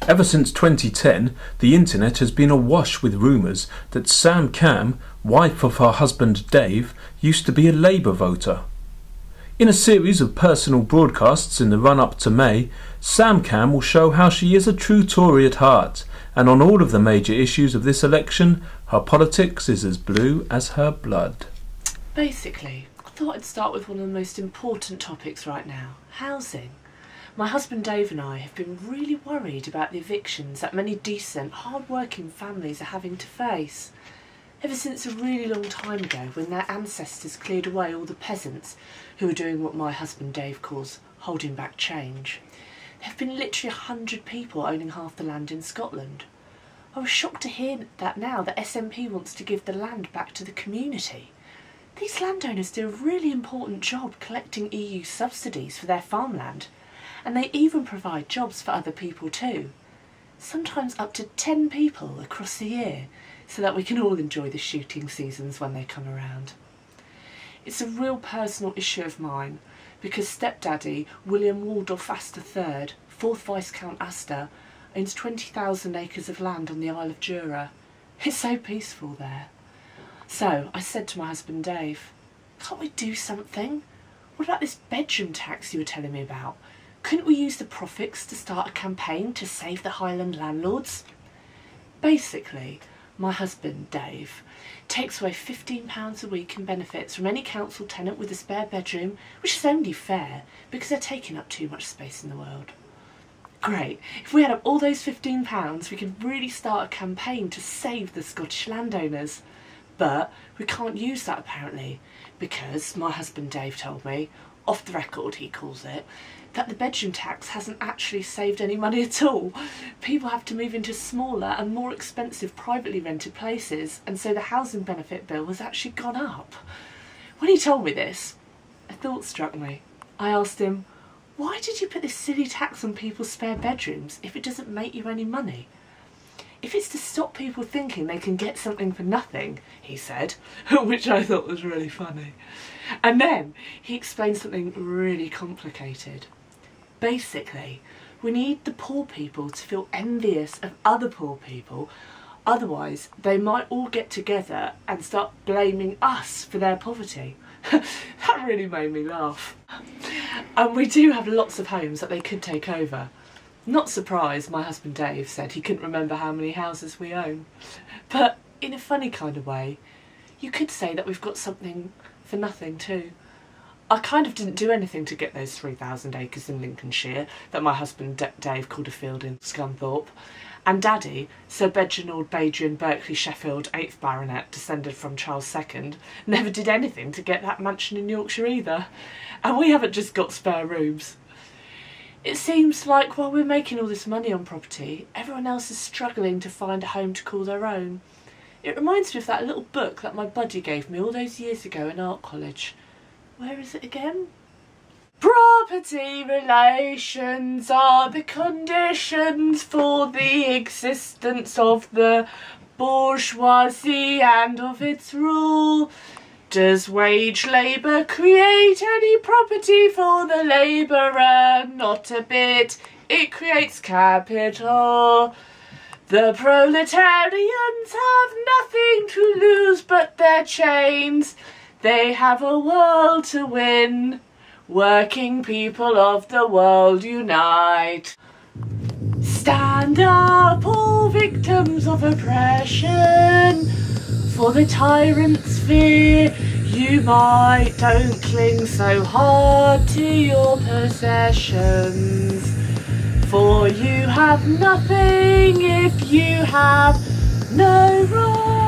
Ever since 2010, the internet has been awash with rumours that SamCam, wife of her husband Dave, used to be a Labour voter. In a series of personal broadcasts in the run-up to May, SamCam will show how she is a true Tory at heart, and on all of the major issues of this election, her politics is as blue as her blood. Basically, I thought I'd start with one of the most important topics right now, housing. My husband Dave and I have been really worried about the evictions that many decent, hard-working families are having to face. Ever since a really long time ago, when their ancestors cleared away all the peasants who were doing what my husband Dave calls holding back change, there have been literally 100 people owning half the land in Scotland. I was shocked to hear that now the SNP wants to give the land back to the community. These landowners do a really important job collecting EU subsidies for their farmland, and they even provide jobs for other people too. Sometimes up to 10 people across the year, so that we can all enjoy the shooting seasons when they come around. It's a real personal issue of mine, because stepdaddy William Waldorf Astor III, 4th Viscount Astor, owns 20,000 acres of land on the Isle of Jura. It's so peaceful there. So I said to my husband Dave, can't we do something? What about this bedroom tax you were telling me about? Couldn't we use the profits to start a campaign to save the Highland landlords? Basically, my husband Dave takes away £15 a week in benefits from any council tenant with a spare bedroom, which is only fair because they're taking up too much space in the world. Great, if we add up all those £15 we could really start a campaign to save the Scottish landowners. But we can't use that apparently, because my husband Dave told me, off the record he calls it, that the bedroom tax hasn't actually saved any money at all. People have to move into smaller and more expensive privately rented places, and so the housing benefit bill has actually gone up. When he told me this, a thought struck me. I asked him, why did you put this silly tax on people's spare bedrooms if it doesn't make you any money? If it's to stop people thinking they can get something for nothing, he said, which I thought was really funny. And then he explained something really complicated. Basically, we need the poor people to feel envious of other poor people, otherwise they might all get together and start blaming us for their poverty. That really made me laugh. And we do have lots of homes that they could take over. Not surprised, my husband Dave said he couldn't remember how many houses we own. But in a funny kind of way, you could say that we've got something for nothing too. I kind of didn't do anything to get those 3,000 acres in Lincolnshire that my husband Dave called a field in Scunthorpe. And Daddy, Sir Reginald Badrian Berkeley Sheffield 8th Baronet, descended from Charles II, never did anything to get that mansion in Yorkshire either. And we haven't just got spare rooms. It seems like while we're making all this money on property, everyone else is struggling to find a home to call their own. It reminds me of that little book that my buddy gave me all those years ago in art college. Where is it again? Property relations are the conditions for the existence of the bourgeoisie and of its rule. Does wage labour create any property for the labourer? Not a bit. It creates capital. The proletarians have nothing to lose but their chains. They have a world to win. Working people of the world unite. Stand up, all victims of oppression. For the tyrant's fear you might. Don't cling so hard to your possessions, for you have nothing if you have no right.